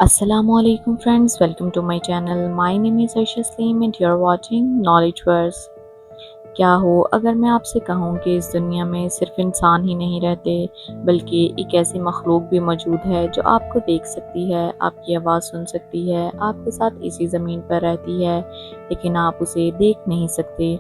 Assalamu alaikum friends, welcome to my channel. My name is Aisha Saleem and you're watching Knowledge Verse. کیا ہو اگر میں آپ سے کہوں کہ اس دنیا میں صرف انسان ہی نہیں رہتے بلکہ ایک ایسی مخلوق بھی موجود ہے جو آپ کو دیکھ سکتی ہے، آپ کی آواز سن سکتی ہے، آپ کے ساتھ اسی زمین پر رہتی ہے لیکن آپ اسے دیکھ نہیں سکتے۔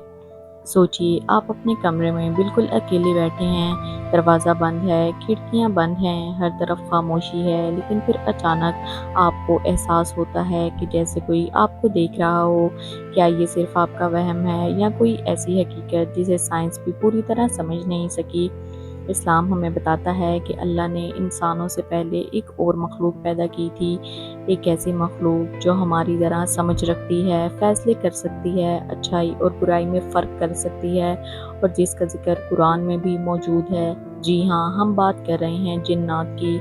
سوچیے آپ اپنے کمرے میں بالکل اکیلے بیٹھے ہیں، دروازہ بند ہے، کھڑکیاں بند ہیں، ہر طرف خاموشی ہے، لیکن پھر اچانک آپ کو احساس ہوتا ہے کہ جیسے کوئی آپ کو دیکھ رہا ہو۔ کیا یہ صرف آپ کا وہم ہے یا کوئی ایسی حقیقت جسے سائنس بھی پوری طرح سمجھ نہیں سکی؟ اسلام ہمیں بتاتا ہے کہ اللہ نے انسانوں سے پہلے ایک اور مخلوق پیدا کی تھی، ایک ایسی مخلوق جو ہماری طرح سمجھ رکھتی ہے، فیصلے کر سکتی ہے، اچھائی اور برائی میں فرق کر سکتی ہے، اور جس کا ذکر قرآن میں بھی موجود ہے۔ جی ہاں، ہم بات کر رہے ہیں جنات کی۔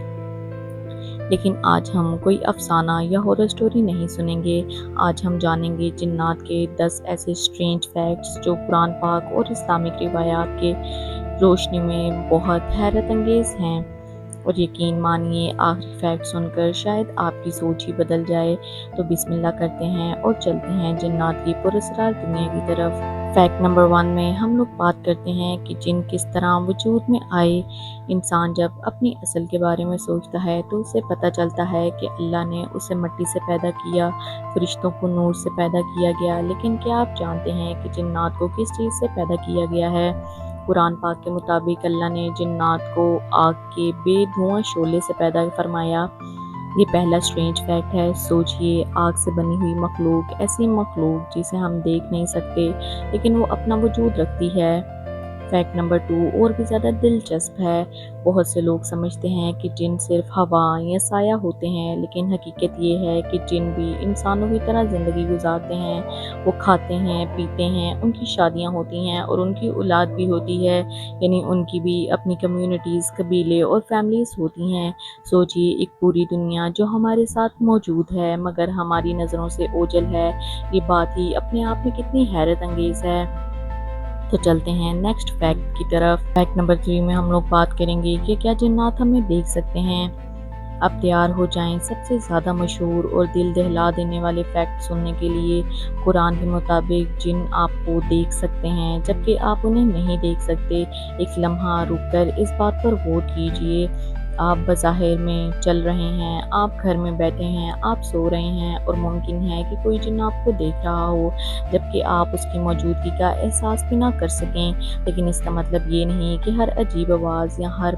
لیکن آج ہم کوئی افسانہ یا ہارر سٹوری نہیں سنیں گے، آج ہم جانیں گے جنات کے 10 ایسے سٹرینج فیکٹس جو قرآن پاک اور اسلامک روایات کے روشنی میں بہت حیرت انگیز ہیں۔ اور یقین مانیے آخری فیکٹ سن کر شاید آپ کی سوچ ہی بدل جائے۔ تو بسم اللہ کرتے ہیں اور چلتے ہیں جنات کی پراسرار دنیا کی طرف۔ فیکٹ نمبر 1 میں ہم لوگ بات کرتے ہیں کہ جن کس طرح وجود میں آئے۔ انسان جب اپنی اصل کے بارے میں سوچتا ہے تو اسے پتہ چلتا ہے کہ اللہ نے اسے مٹی سے پیدا کیا، فرشتوں کو نور سے پیدا کیا گیا، لیکن کیا آپ جانتے ہیں کہ جنات کو کس چیز سے پیدا کیا گیا ہے؟ قرآن پاک کے مطابق اللہ نے جنات کو آگ کے بے دھواں شعلے سے پیدا فرمایا۔ یہ پہلا سٹرینج فیکٹ ہے۔ سوچئے آگ سے بنی ہوئی مخلوق، ایسی مخلوق جسے ہم دیکھ نہیں سکتے لیکن وہ اپنا وجود رکھتی ہے۔ فیکٹ نمبر 2 اور بھی زیادہ دلچسپ ہے۔ بہت سے لوگ سمجھتے ہیں کہ جن صرف ہوا یا سایہ ہوتے ہیں، لیکن حقیقت یہ ہے کہ جن بھی انسانوں کی طرح زندگی گزارتے ہیں۔ وہ کھاتے ہیں، پیتے ہیں، ان کی شادیاں ہوتی ہیں اور ان کی اولاد بھی ہوتی ہے، یعنی ان کی بھی اپنی کمیونٹیز، قبیلے اور فیملیز ہوتی ہیں۔ سوچئے ایک پوری دنیا جو ہمارے ساتھ موجود ہے مگر ہماری نظروں سے اوجھل ہے۔ یہ بات ہی اپنے آپ میں کتنی حیرت انگیز ہے۔ تو چلتے ہیں نیکسٹ فیکٹ کی طرف۔ فیکٹ نمبر 3 میں ہم لوگ بات کریں گے کہ کیا جنات ہمیں دیکھ سکتے ہیں؟ اب تیار ہو جائیں سب سے زیادہ مشہور اور دل دہلا دینے والے فیکٹ سننے کے لیے۔ قرآن کے مطابق جن آپ کو دیکھ سکتے ہیں جبکہ آپ انہیں نہیں دیکھ سکتے۔ ایک لمحہ رک کر اس بات پر غور کیجئے۔ آپ بظاہر میں چل رہے ہیں، آپ گھر میں بیٹھے ہیں، آپ سو رہے ہیں اور ممکن ہے کہ کوئی جن آپ کو دیکھ رہا ہو جبکہ آپ اس کی موجودگی کا احساس بھی نہ کر سکیں۔ لیکن اس کا مطلب یہ نہیں کہ ہر عجیب آواز یا ہر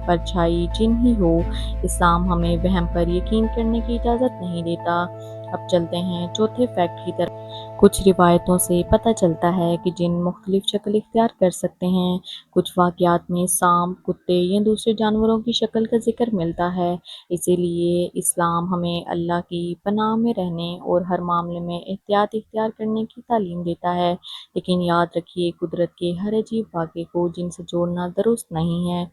پرچھائی جن ہی ہو۔ اسلام ہمیں وہم پر یقین کرنے کی اجازت نہیں دیتا۔ اب چلتے ہیں چوتھے فیکٹ کی طرف۔ کچھ روایتوں سے پتہ چلتا ہے کہ جن مختلف شکل اختیار کر سکتے ہیں۔ کچھ واقعات میں سانپ، کتے یا دوسرے جانوروں کی شکل کا ذکر ملتا ہے۔ اسی لیے اسلام ہمیں اللہ کی پناہ میں رہنے اور ہر معاملے میں احتیاط اختیار کرنے کی تعلیم دیتا ہے۔ لیکن یاد رکھیے قدرت کے ہر عجیب واقعے کو جن سے جوڑنا درست نہیں ہے۔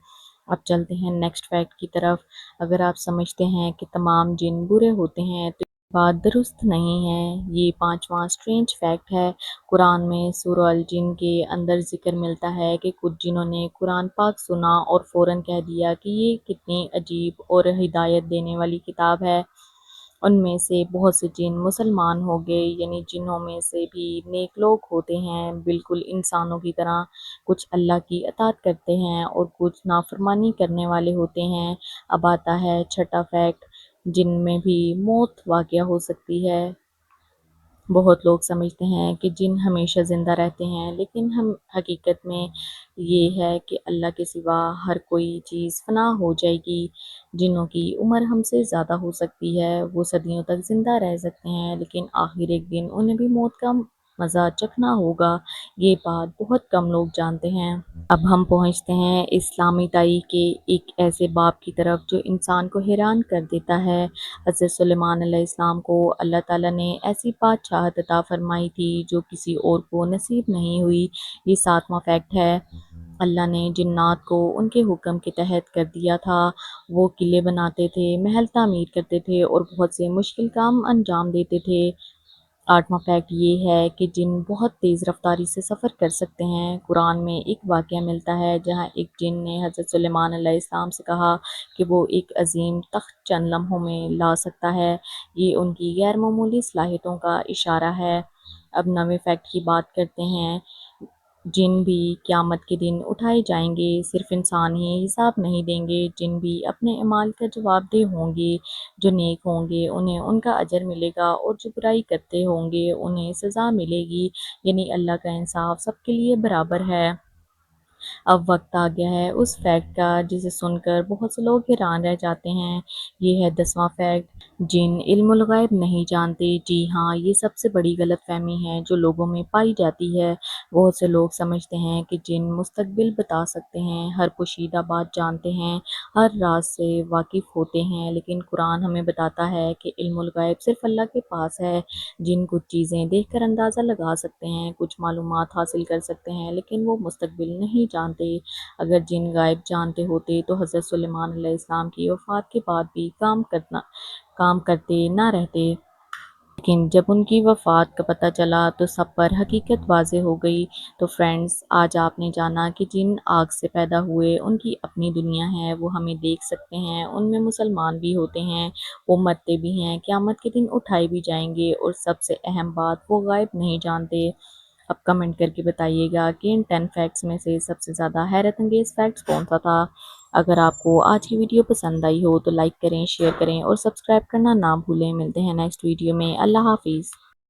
اب چلتے ہیں نیکسٹ فیکٹ کی طرف۔ اگر آپ سمجھتے ہیں کہ تمام جن برے ہوتے ہیں تو یہ بات درست نہیں ہے۔ یہ 5واں سٹرینج فیکٹ ہے۔ قرآن میں سورہ الجن کے اندر ذکر ملتا ہے کہ کچھ جنوں نے قرآن پاک سنا اور فوراً کہہ دیا کہ یہ کتنی عجیب اور ہدایت دینے والی کتاب ہے۔ ان میں سے بہت سے جن مسلمان ہو گئے، یعنی جنوں میں سے بھی نیک لوگ ہوتے ہیں، بالکل انسانوں کی طرح، کچھ اللہ کی اطاعت کرتے ہیں اور کچھ نافرمانی کرنے والے ہوتے ہیں۔ اب آتا ہے چھٹا فیکٹ، جن میں بھی موت واقع ہو سکتی ہے۔ بہت لوگ سمجھتے ہیں کہ جن ہمیشہ زندہ رہتے ہیں، لیکن حقیقت میں یہ ہے کہ اللہ کے سوا ہر کوئی چیز فنا ہو جائے گی۔ جنوں کی عمر ہم سے زیادہ ہو سکتی ہے، وہ صدیوں تک زندہ رہ سکتے ہیں، لیکن آخر ایک دن انہیں بھی موت کا مزہ چکھنا ہوگا۔ یہ بات بہت کم لوگ جانتے ہیں۔ اب ہم پہنچتے ہیں اسلامی تاریخ کے ایک ایسے باب کی طرف جو انسان کو حیران کر دیتا ہے۔ حضرت سلیمان علیہ السلام کو اللہ تعالیٰ نے ایسی بادشاہت عطا فرمائی تھی جو کسی اور کو نصیب نہیں ہوئی۔ یہ 7واں فیکٹ ہے۔ اللہ نے جنات کو ان کے حکم کے تحت کر دیا تھا۔ وہ قلعے بناتے تھے، محل تعمیر کرتے تھے اور بہت سے مشکل کام انجام دیتے تھے۔ 8واں فیکٹ یہ ہے کہ جن بہت تیز رفتاری سے سفر کر سکتے ہیں۔ قرآن میں ایک واقعہ ملتا ہے جہاں ایک جن نے حضرت سلیمان علیہ السلام سے کہا کہ وہ ایک عظیم تخت چند لمحوں میں لا سکتا ہے۔ یہ ان کی غیر معمولی صلاحیتوں کا اشارہ ہے۔ اب 9ویں فیکٹ کی بات کرتے ہیں۔ جن بھی قیامت کے دن اٹھائے جائیں گے، صرف انسان ہی حساب نہیں دیں گے، جن بھی اپنے اعمال کا جواب دہ ہوں گے۔ جو نیک ہوں گے انہیں ان کا اجر ملے گا اور جو برائی کرتے ہوں گے انہیں سزا ملے گی، یعنی اللہ کا انصاف سب کے لیے برابر ہے۔ اب وقت آ گیا ہے اس فیکٹ کا جسے سن کر بہت سے لوگ حیران رہ جاتے ہیں۔ یہ ہے 10واں فیکٹ۔ جن علم الغیب نہیں جانتے۔ جی ہاں، یہ سب سے بڑی غلط فہمی ہے جو لوگوں میں پائی جاتی ہے۔ بہت سے لوگ سمجھتے ہیں کہ جن مستقبل بتا سکتے ہیں، ہر پوشیدہ بات جانتے ہیں، ہر راز سے واقف ہوتے ہیں، لیکن قرآن ہمیں بتاتا ہے کہ علم الغیب صرف اللہ کے پاس ہے۔ جن کچھ چیزیں دیکھ کر اندازہ لگا سکتے ہیں، کچھ معلومات حاصل کر سکتے ہیں، لیکن وہ مستقبل نہیں جانتے۔ اگر جن غائب جانتے ہوتے تو حضرت سلیمان علیہ السلام کی وفات کے بعد بھی کام کرتے نہ رہتے، لیکن جب ان کی وفات کا پتہ چلا تو سب پر حقیقت واضح ہو گئی۔ تو فرینڈز، آج آپ نے جانا کہ جن آگ سے پیدا ہوئے ان کی اپنی دنیا ہے، وہ ہمیں دیکھ سکتے ہیں، ان میں مسلمان بھی ہوتے ہیں، وہ مرتے بھی ہیں، قیامت کے دن اٹھائے بھی جائیں گے، اور سب سے اہم بات، وہ غائب نہیں جانتے۔ اب کمنٹ کر کے بتائیے گا کہ ان 10 فیکٹس میں سے سب سے زیادہ حیرت انگیز فیکٹس کون سا تھا۔ اگر آپ کو آج کی ویڈیو پسند آئی ہو تو لائک کریں، شیئر کریں اور سبسکرائب کرنا نہ بھولیں۔ ملتے ہیں نیکسٹ ویڈیو میں۔ اللہ حافظ۔